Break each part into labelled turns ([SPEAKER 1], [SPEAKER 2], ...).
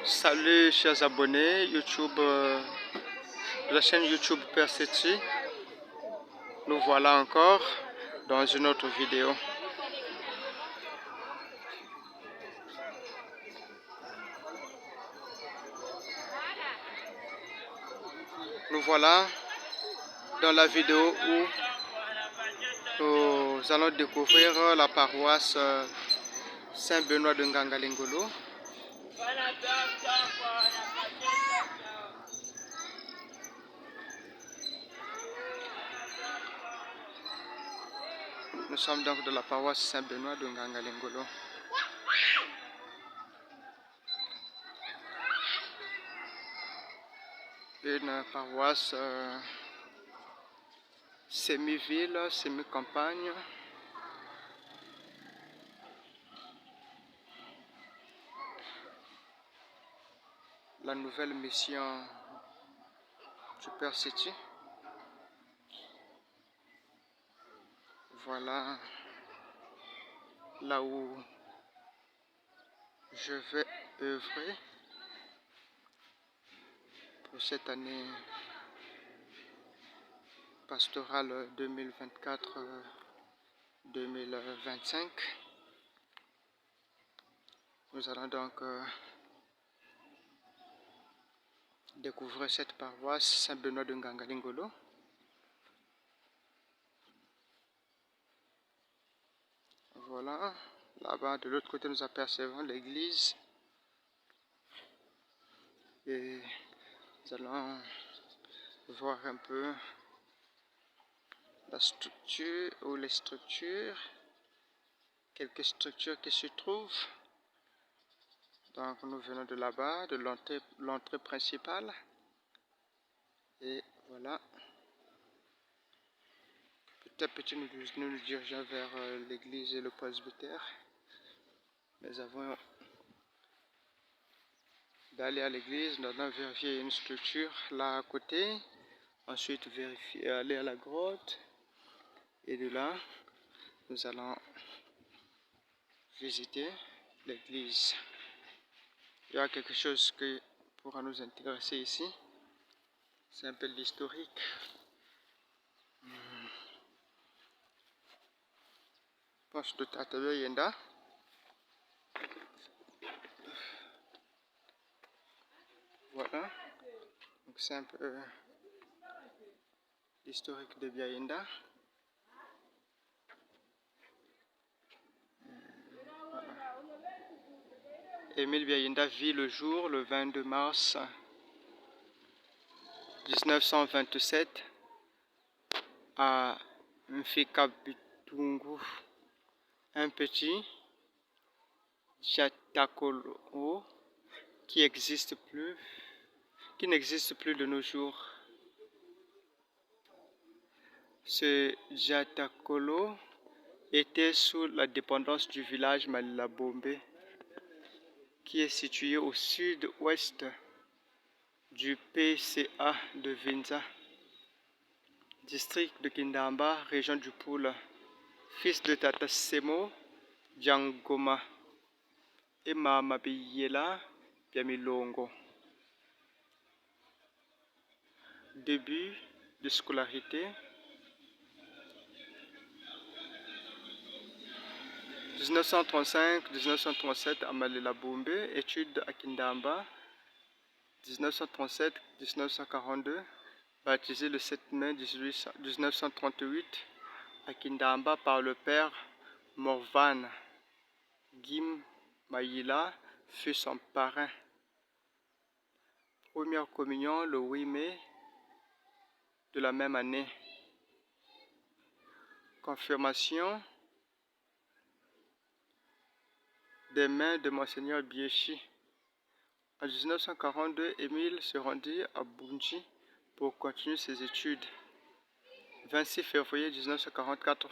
[SPEAKER 1] Salut chers abonnés YouTube, de la chaîne YouTube Père Setsi. Nous voilà encore dans une autre vidéo. Nous voilà dans la vidéo où nous allons découvrir la paroisse Saint-Benoît de Ngangalingolo. Nous sommes donc dans la paroisse Saint-Benoît de Ngangalingolo. Une paroisse semi-ville, semi-campagne. La nouvelle mission du Père Setsi. Voilà là où je vais œuvrer pour cette année pastorale 2024-2025. Nous allons donc découvrir cette paroisse Saint-Benoît de Ngangalingolo. Voilà, là-bas de l'autre côté nous apercevons l'église et nous allons voir un peu la structure ou les structures, quelques structures qui se trouvent. Donc nous venons de là-bas, de l'entrée principale, et voilà. Petit à petit nous nous dirigeons vers l'église et le presbytère. Mais avant d'aller à l'église, nous allons vérifier une structure là à côté. Ensuite aller à la grotte. Et de là, nous allons visiter l'église. Il y a quelque chose qui pourra nous intéresser ici. C'est un peu l'historique. Poste de Tatabe Yenda. Voilà. Donc c'est un peu l'historique de Biayenda. Voilà. Émile Biayenda vit le jour le 22 mars 1927 à Mfikabitungu, un petit Jatakolo qui n'existe plus de nos jours. Ce Jatakolo était sous la dépendance du village Malilabombe, qui est situé au sud-ouest du PCA de Vinza, district de Kindamba, région du Poula, fils de Tata Semo Djangoma et Mama Biyela Biamilongo. Début de scolarité. 1935-1937 à Malilabombe, études à Kindamba. 1937-1942, baptisé le 7 mai 1938 à Kindamba par le père Morvan. Gim Mayila fut son parrain. Première communion le 8 mai de la même année. Confirmation des mains de Monseigneur Biechi. En 1942, Émile se rendit à Bunji pour continuer ses études. 26 février 1944,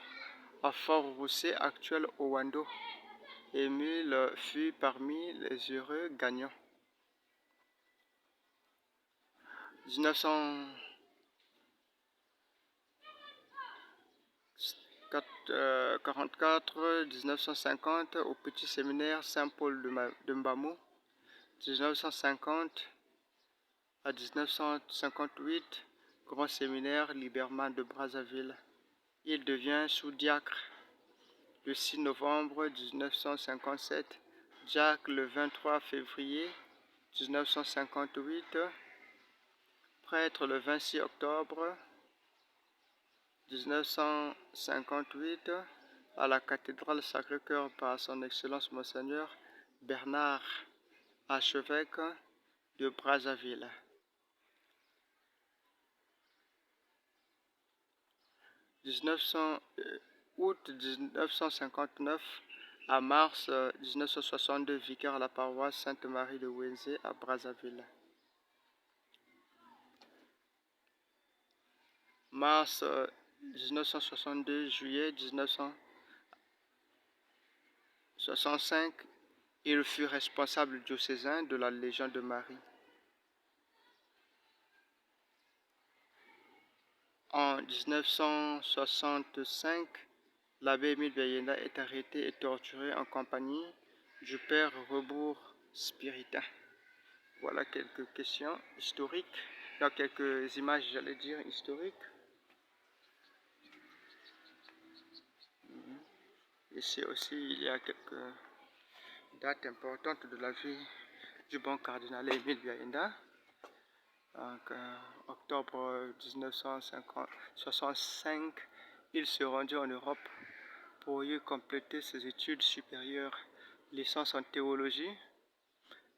[SPEAKER 1] à Fort-Roussé, actuel Owando, Émile fut parmi les heureux gagnants. 1944-1950 au petit séminaire Saint-Paul de Mbamou. 1950 à 1958, grand séminaire Liberman de Brazzaville. Il devient sous-diacre le 6 novembre 1957, diacre le 23 février 1958, prêtre le 26 octobre 1958 à la cathédrale Sacré-Cœur par son Excellence Monseigneur Bernard, archevêque de Brazzaville. Août 1959 à mars 1962, vicaire à la paroisse Sainte-Marie de Wenzé à Brazzaville. Mars 1962, juillet 1965, il fut responsable diocésain de la Légion de Marie. En 1965, l'abbé Émile Biayenda est arrêté et torturé en compagnie du père Rebours Spiritain. Voilà quelques questions historiques, dans quelques images, j'allais dire, historiques. Ici aussi, il y a quelques dates importantes de la vie du bon cardinal Émile Biayenda. Donc, octobre 1965, il se rendit en Europe pour y compléter ses études supérieures, licence en théologie,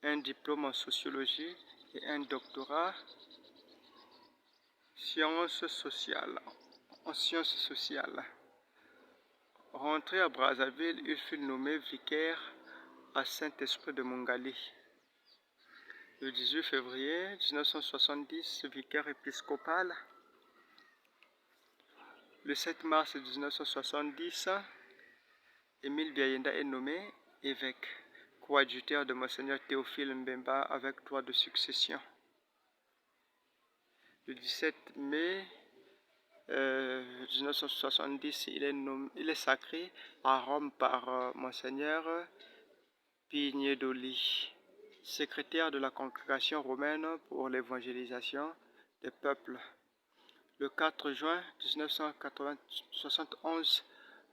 [SPEAKER 1] un diplôme en sociologie et un doctorat en sciences sociales. Rentré à Brazzaville, il fut nommé vicaire à Saint-Esprit de Mongali. Le 18 février 1970, vicaire épiscopal. Le 7 mars 1970, Émile Biayenda est nommé évêque, coadjuteur de Monseigneur Théophile Mbemba avec droit de succession. Le 17 mai 1970, il est sacré à Rome par Monseigneur Pignedoli, secrétaire de la congrégation romaine pour l'évangélisation des peuples. Le 4 juin 1971,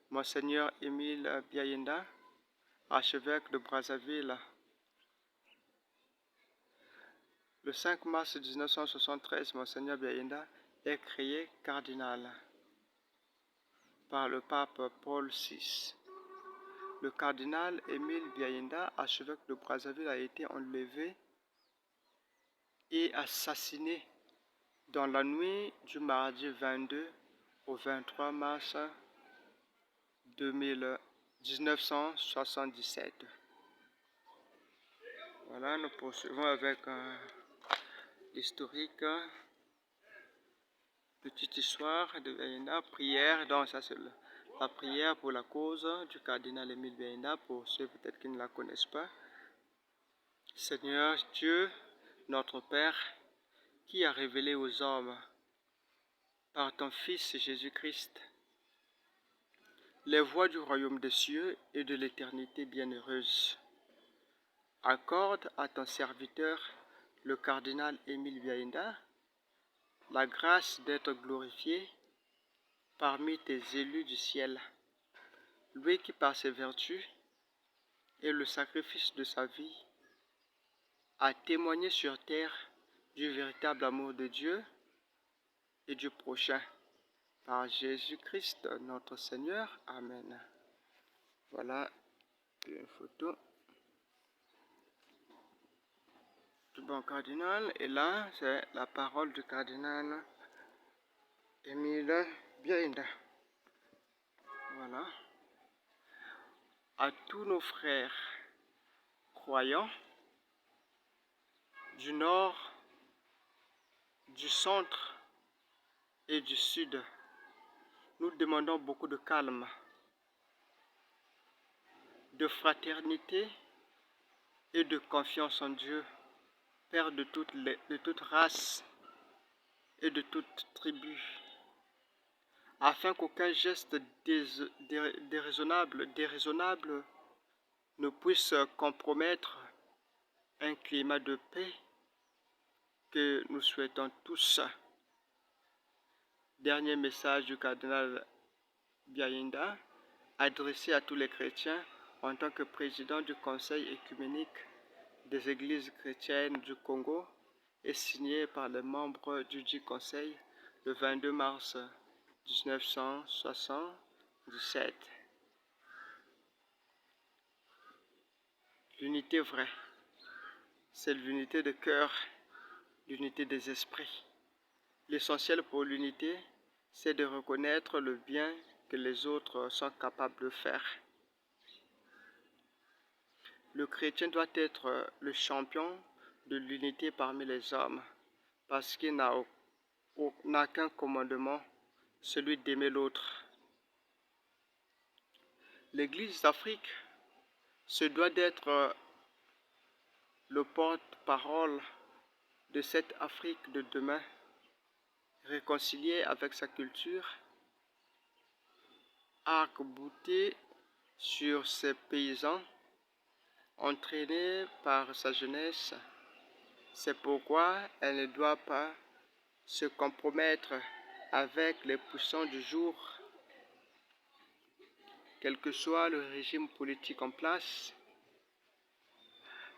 [SPEAKER 1] Monseigneur Émile Biayenda, archevêque de Brazzaville. Le 5 mars 1973, Monseigneur Biayenda est créé cardinal par le pape Paul VI. Le cardinal Émile Biayenda, archevêque de Brazzaville, a été enlevé et assassiné dans la nuit du mardi 22 au 23 mars 1977. Voilà, nous poursuivons avec l'historique, petite histoire de Biayenda, prière. Donc ça c'est la prière pour la cause du cardinal Émile Biayenda, pour ceux peut-être qui ne la connaissent pas. Seigneur Dieu, notre Père, qui a révélé aux hommes par ton Fils Jésus-Christ les voies du royaume des cieux et de l'éternité bienheureuse, accorde à ton serviteur, le cardinal Émile Biayenda, la grâce d'être glorifié parmi tes élus du ciel, lui qui par ses vertus et le sacrifice de sa vie a témoigné sur terre du véritable amour de Dieu et du prochain. Par Jésus-Christ notre Seigneur. Amen. Voilà une photo du bon cardinal. Et là, c'est la parole du cardinal Émile Biayenda. Voilà. À tous nos frères croyants du nord, du centre et du sud, nous demandons beaucoup de calme, de fraternité et de confiance en Dieu, Père de toute race et de toute tribu, afin qu'aucun geste déraisonnable ne puisse compromettre un climat de paix que nous souhaitons tous. Dernier message du cardinal Byayinda, adressé à tous les chrétiens en tant que président du Conseil écuménique des Églises chrétiennes du Congo et signé par les membres du dit Conseil le 22 mars 1977. L'unité vraie, c'est l'unité de cœur, l'unité des esprits. L'essentiel pour l'unité, c'est de reconnaître le bien que les autres sont capables de faire. Le chrétien doit être le champion de l'unité parmi les hommes, parce qu'il n'a qu'un commandement, celui d'aimer l'autre. L'Église d'Afrique se doit d'être le porte-parole de cette Afrique de demain, réconciliée avec sa culture, arc-boutée sur ses paysans, entraînée par sa jeunesse. C'est pourquoi elle ne doit pas se compromettre avec les puissants du jour, quel que soit le régime politique en place,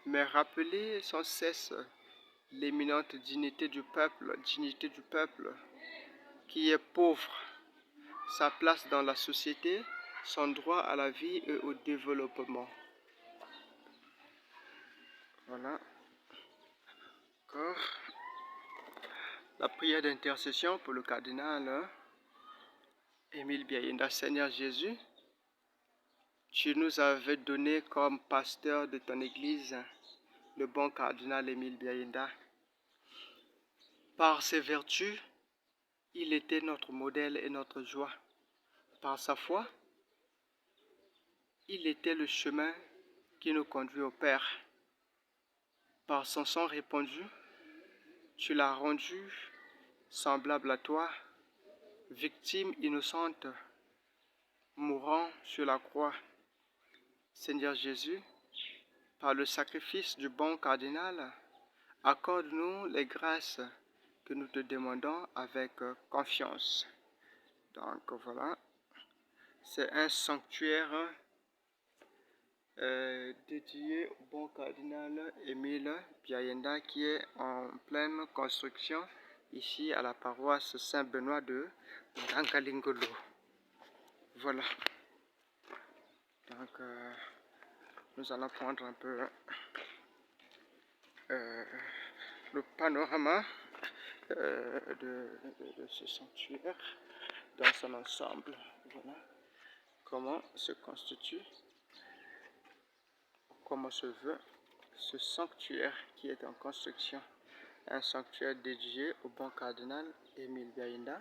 [SPEAKER 1] mais rappeler sans cesse l'éminente dignité du peuple qui est pauvre, sa place dans la société, son droit à la vie et au développement. Voilà. Encore. La prière d'intercession pour le cardinal Émile Byayinda. Seigneur Jésus, tu nous avais donné comme pasteur de ton Église le bon cardinal Émile Byayinda. Par ses vertus, il était notre modèle et notre joie. Par sa foi, il était le chemin qui nous conduit au Père. Par son sang répandu, tu l'as rendu semblable à toi, victime innocente, mourant sur la croix. Seigneur Jésus, par le sacrifice du bon cardinal, accorde-nous les grâces que nous te demandons avec confiance. Donc voilà, c'est un sanctuaire dédié au bon cardinal Émile Byayinda qui est en pleine construction ici à la paroisse Saint-Benoît de Ngangalingolo. Voilà. Donc nous allons prendre un peu le panorama de ce sanctuaire dans son ensemble. Voilà comment se constitue, comment se veut ce sanctuaire qui est en construction. Un sanctuaire dédié au bon cardinal Émile Byayinda,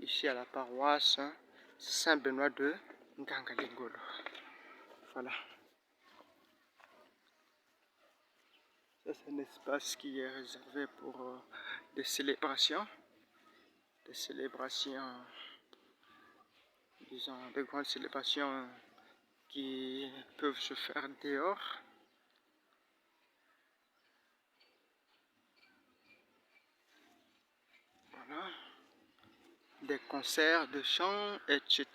[SPEAKER 1] ici à la paroisse Saint-Benoît de Ngangalingolo. Voilà. Ça, c'est un espace qui est réservé pour des célébrations, disons, de grandes célébrations qui peuvent se faire dehors. Voilà. Des concerts de chants, etc.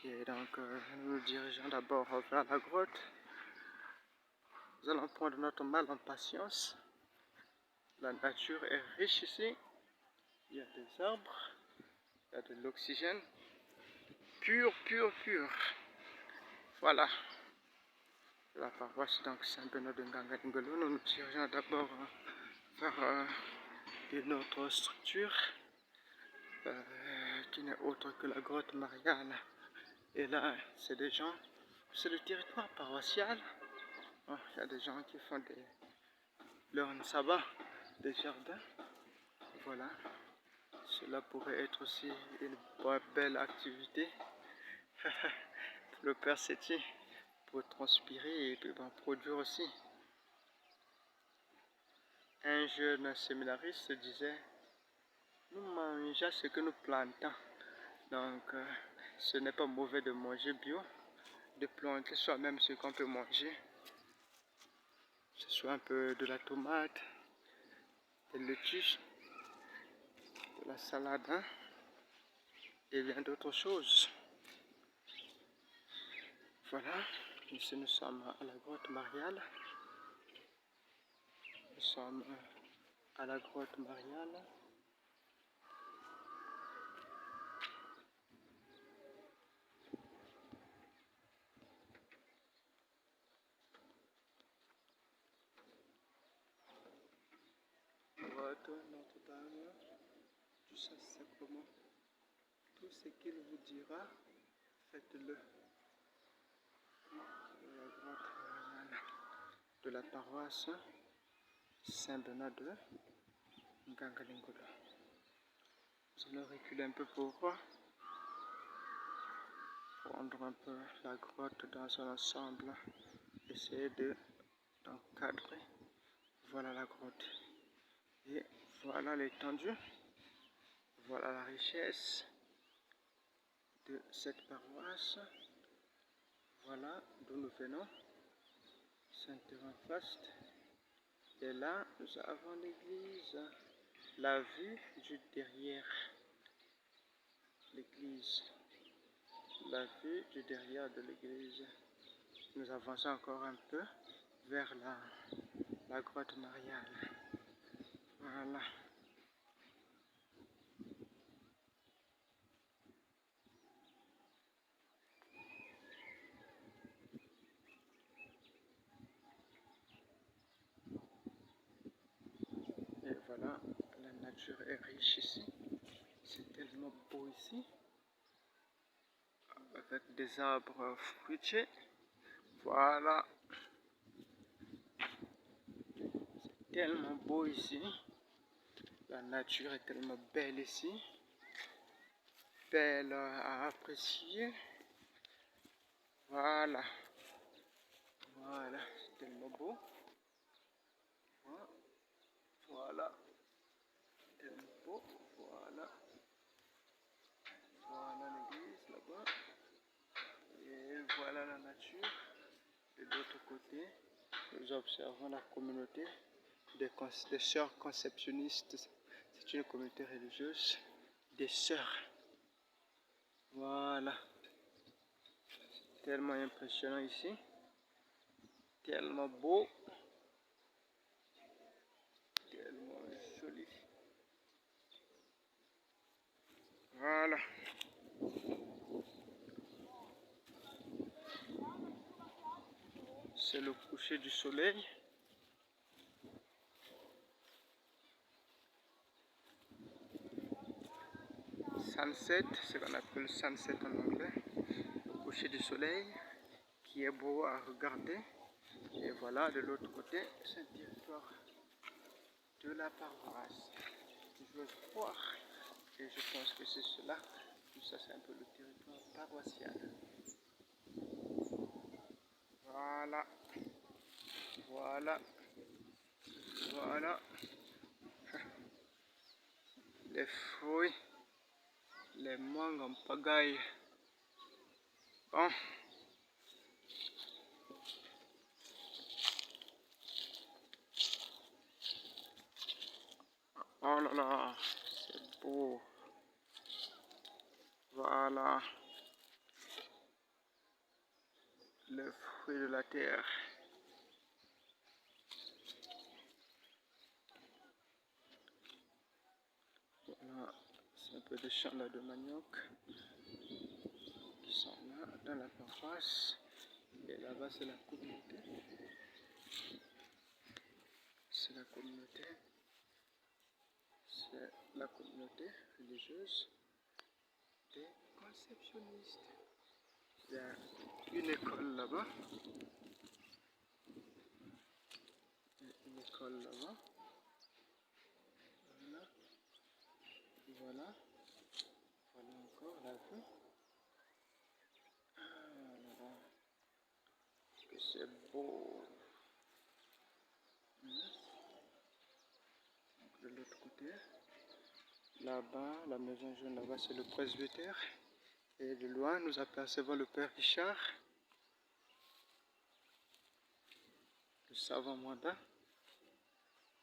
[SPEAKER 1] Et donc, nous nous dirigeons d'abord vers la grotte. Nous allons prendre notre mal en patience. La nature est riche ici. Il y a des arbres, il y a de l'oxygène. Pur. Voilà. La paroisse donc Saint-Benoît de Ngangalingolo. Nous nous dirigeons d'abord vers une autre structure qui n'est autre que la grotte mariale. Et là, c'est des gens, c'est le territoire paroissial. Il y a des gens qui font leur sabbat, des jardins. Voilà. Cela pourrait être aussi une belle activité. Le Père Séti pour transpirer et puis produire aussi. Un jeune séminariste disait, nous mangeons ce que nous plantons. Donc, ce n'est pas mauvais de manger bio, de planter soi-même ce qu'on peut manger. ce soit un peu de la tomate, des lettuces, de la salade, hein, et bien d'autres choses. Voilà, ici nous sommes à la grotte Mariale. Nous sommes à la grotte Mariale. Grotte Notre-Dame du Saint-Sacrement. Tout ce qu'il vous dira, faites-le. La grotte Mariale de la paroisse Saint-Bernard de Ngangalingola. Nous allons reculer un peu pour prendre un peu la grotte dans son ensemble, essayer d'encadrer. Voilà la grotte. Et voilà l'étendue. Voilà la richesse de cette paroisse. Voilà d'où nous venons. Saint-Théophile. Et là, nous avons l'église. La vue du derrière. L'église. La vue du derrière de l'église. Nous avançons encore un peu vers la grotte Mariale. Voilà. Et voilà, la nature est riche ici. C'est tellement beau ici. Avec des arbres fruitiers. Voilà. C'est tellement beau ici. La nature est tellement belle ici. Belle à apprécier. Voilà. Voilà, c'est tellement beau. Voilà. Tellement beau. Voilà. Voilà l'église là-bas. Et voilà la nature. De l'autre côté, nous observons la communauté des sœurs conceptionnistes. C'est une communauté religieuse des sœurs. Voilà. Tellement impressionnant ici. Tellement beau. Tellement joli. Voilà. C'est le coucher du soleil. Sunset, ce qu'on appelle sunset en anglais. Le coucher du soleil qui est beau à regarder. Et voilà, de l'autre côté, c'est un territoire de la paroisse. Je veux voir. Et je pense que c'est cela. Tout ça, c'est un peu le territoire paroissial. Voilà. Voilà. Voilà. Les fruits. Les mangues en pagaille. Bon. Oh là là, c'est beau. Voilà. Le fruit de la terre. Voilà, c'est un peu de champs là de manioc qui sont là dans la paroisse. Et là-bas, c'est la communauté. C'est la communauté. C'est la communauté religieuse des conceptionnistes. Il y a une école là-bas. Une école là-bas. Voilà. Voilà. Voilà encore la vue. Ah là là. Que c'est beau. De l'autre côté. Là-bas, la maison jaune là-bas, c'est le presbytère. Et de loin, nous apercevons le Père Richard. savant Mwanda,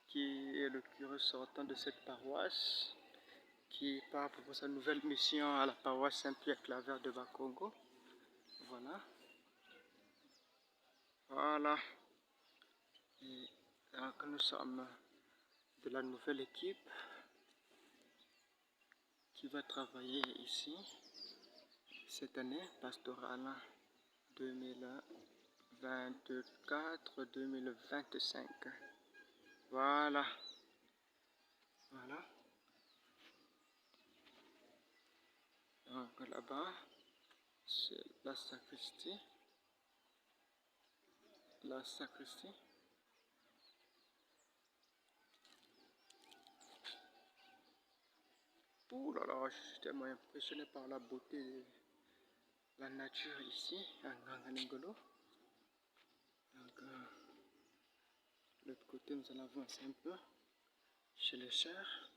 [SPEAKER 1] qui est le curé sortant de cette paroisse, qui part pour sa nouvelle mission à la paroisse Saint-Pierre-Claver de Bakongo. Voilà. Voilà. Et donc nous sommes de la nouvelle équipe qui va travailler ici cette année pastorale 2024-2025. Voilà. Voilà. Donc là-bas, c'est la sacristie. La sacristie. Ouh là là, je suis tellement impressionné par la beauté de la nature ici, à Ngangalingolo. Donc, de l'autre côté, nous allons avancer un peu chez les sœurs.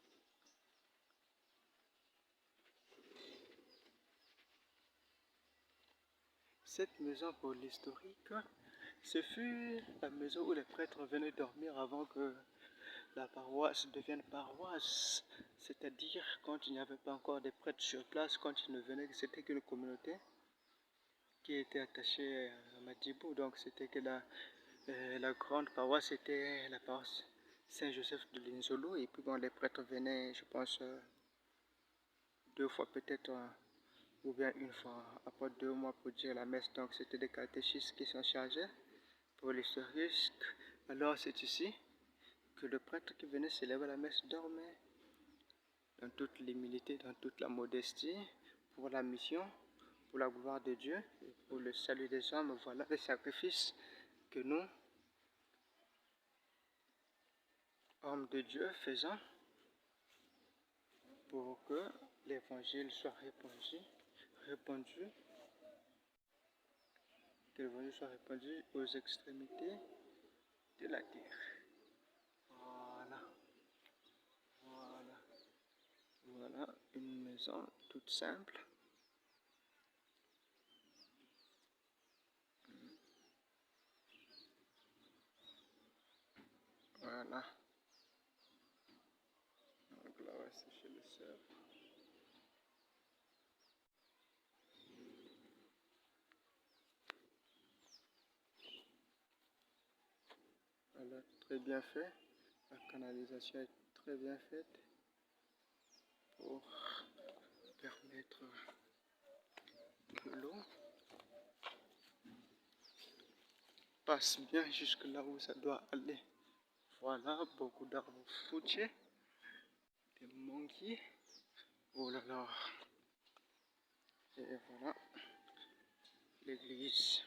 [SPEAKER 1] Cette maison pour l'historique, ce fut la maison où les prêtres venaient dormir avant que la paroisse devienne paroisse. C'est-à-dire quand il n'y avait pas encore de prêtres sur place, quand ils ne venaient, c'était qu'une communauté qui était attachée à Madibou. Donc c'était que la grande paroisse était la paroisse Saint-Joseph de Linzolo. Et puis quand les prêtres venaient, je pense, 2 fois peut-être, ou bien 1 fois, après 2 mois pour dire la messe. Donc c'était des catéchistes qui s'en chargeaient pour l'historique. Alors c'est ici que le prêtre qui venait célébrer la messe dormait dans toute l'humilité, dans toute la modestie, pour la mission, pour la gloire de Dieu, et pour le salut des hommes. Voilà les sacrifices que nous, hommes de Dieu, faisons pour que l'évangile soit répandu, que l'évangile soit répandu aux extrémités de la terre. Voilà. Voilà. Voilà une maison toute simple. Voilà. Donc là, c'est chez les sœurs. Voilà, très bien fait. La canalisation est très bien faite pour permettre que l'eau passe bien jusque là où ça doit aller. Voilà, beaucoup d'arbres fruitiers, des manguiers. Oh là là. Et voilà l'église.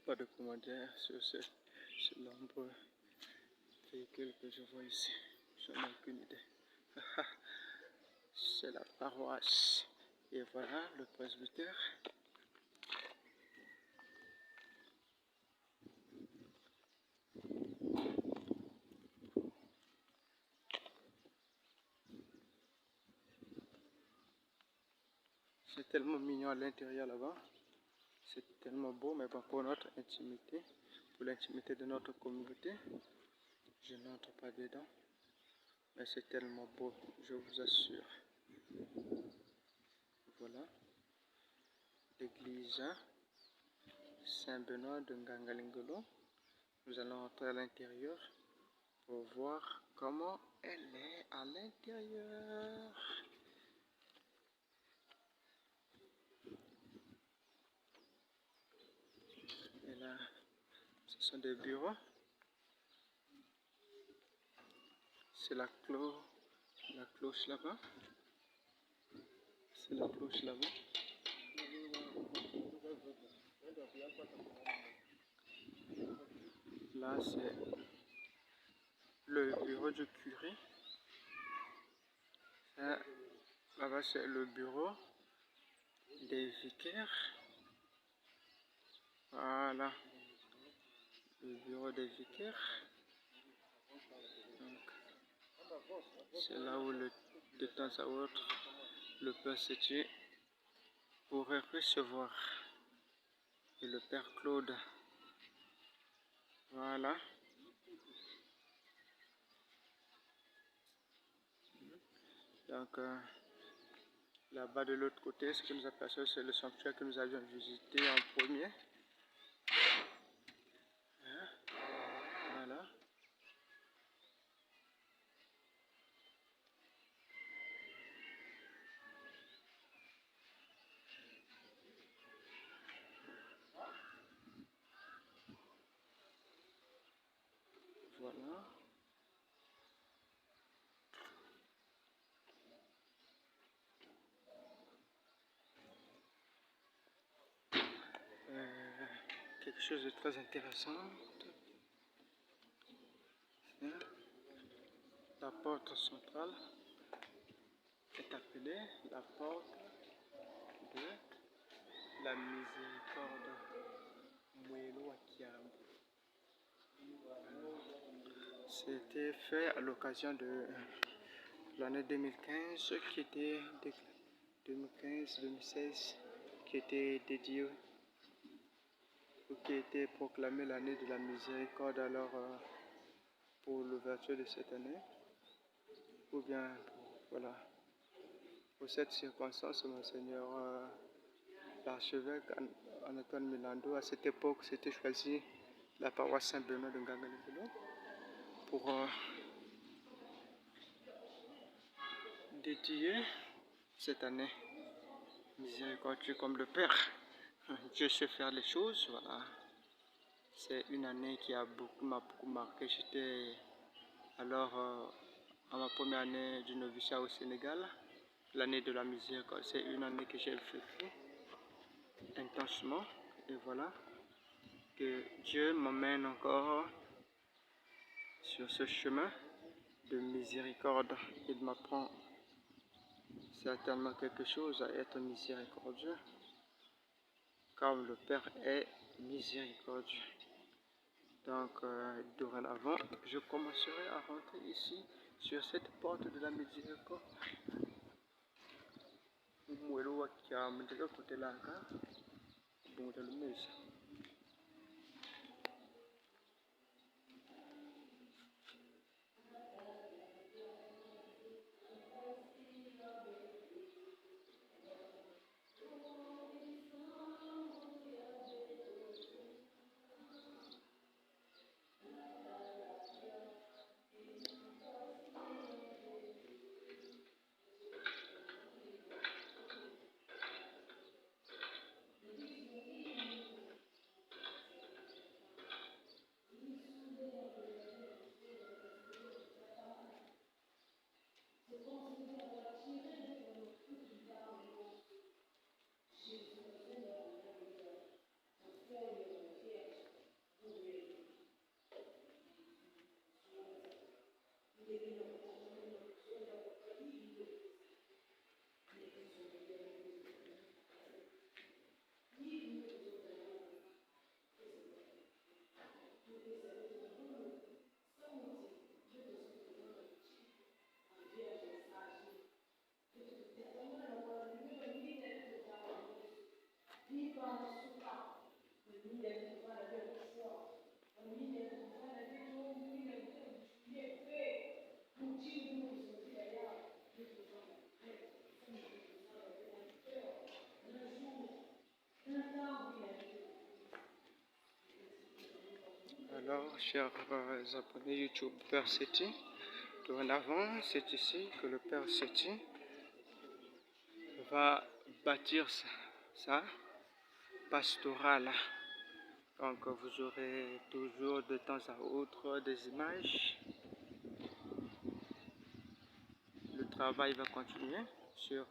[SPEAKER 1] Pas de commentaires sur ce nombreux véhicule que je vois ici. Je n'ai aucune idée. C'est la paroisse. Et voilà le presbytère. C'est tellement mignon à l'intérieur là-bas. C'est tellement beau, mais bon, pour notre intimité, pour l'intimité de notre communauté, je n'entre pas dedans. Mais c'est tellement beau, je vous assure. Voilà l'église Saint-Benoît de Ngangalingolo. Nous allons entrer à l'intérieur pour voir comment elle est à l'intérieur. Et là, ce sont des bureaux. C'est la cloche là-bas. C'est la cloche là-bas. Là, c'est le bureau du curé. Là-bas, c'est le bureau des vicaires. Voilà. Le bureau des vicaires. C'est là où de temps à autre le père se tue. pourrait recevoir. Et le Père Claude. Voilà. Donc, là-bas de l'autre côté, ce que nous apercevons, c'est le sanctuaire que nous avions visité en premier. Hein? Voilà. Voilà. Quelque chose de très intéressant. Hein? La porte centrale est appelée la porte de la miséricorde. C'était fait à l'occasion de l'année 2015 qui était 2015-2016 qui était dédiée ou qui était proclamée l'année de la miséricorde alors pour l'ouverture de cette année ou bien voilà pour cette circonstance Monseigneur l'archevêque Antoine Milando à cette époque s'était choisi la paroisse Saint-Benoît de Ngangalibolo pour dédier cette année miséricordieux comme le Père. Dieu sait faire les choses, voilà. C'est une année qui m'a beaucoup marqué. J'étais alors à ma première année du noviciat au Sénégal, l'année de la miséricorde. C'est une année que j'ai vécue intensement et voilà que Dieu m'emmène encore sur ce chemin de miséricorde. Il m'apprend certainement quelque chose à être miséricordieux, comme le Père est miséricordieux. Donc, dorénavant, je commencerai à rentrer ici, sur cette porte de la miséricorde. Alors, chers abonnés YouTube Père Seti, dorénavant, c'est ici que le Père Seti va bâtir sa pastorale. Donc, vous aurez toujours de temps à autre des images. Le travail va continuer sur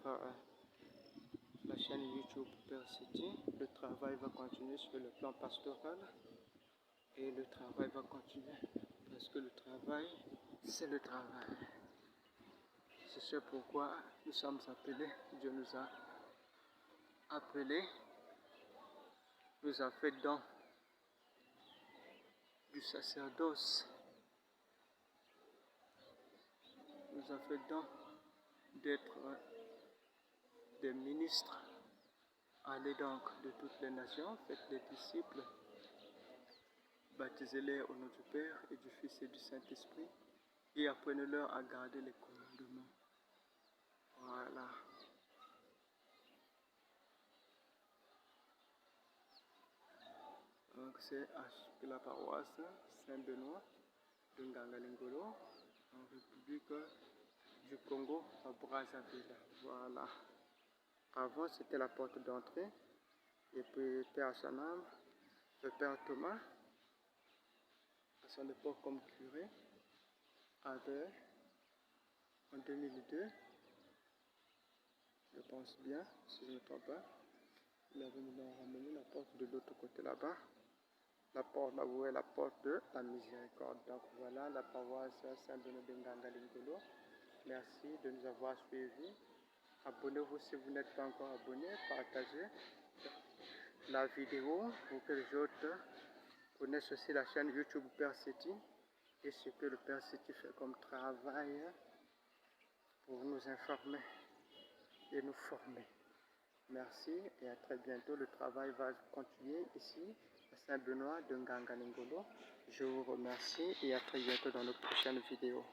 [SPEAKER 1] la chaîne YouTube Père Seti. Le travail va continuer sur le plan pastoral. Et le travail va continuer parce que le travail, c'est le travail. C'est ce pourquoi nous sommes appelés. Dieu nous a appelés, nous a fait don du sacerdoce, nous a fait don d'être des ministres Allez donc de toutes les nations, faites les disciples, baptisez-les au nom du Père et du Fils et du Saint-Esprit, et apprenez-leur à garder les commandements. Voilà. Donc c'est la paroisse Saint-Benoît de Ngangalingolo, en République du Congo, à Brazzaville. Voilà. Avant c'était la porte d'entrée, et puis Père à son âme, le Père Thomas, à son époque comme curé, avait en 2002, je pense bien, si je ne me trompe pas, il avait ramené la porte de l'autre côté là-bas. La porte, là vous voyez la porte de la miséricorde. Donc voilà la paroisse Saint-Benoît de Ngangalingolo. Merci de nous avoir suivis. Abonnez-vous si vous n'êtes pas encore abonné. Partagez la vidéo pour que les autres connaissent aussi la chaîne YouTube Père Seti et ce que le Père Seti fait comme travail pour nous informer et nous former. Merci et à très bientôt. Le travail va continuer ici à Saint-Benoît de Ngangalingolo. Je vous remercie et à très bientôt dans nos prochaines vidéos.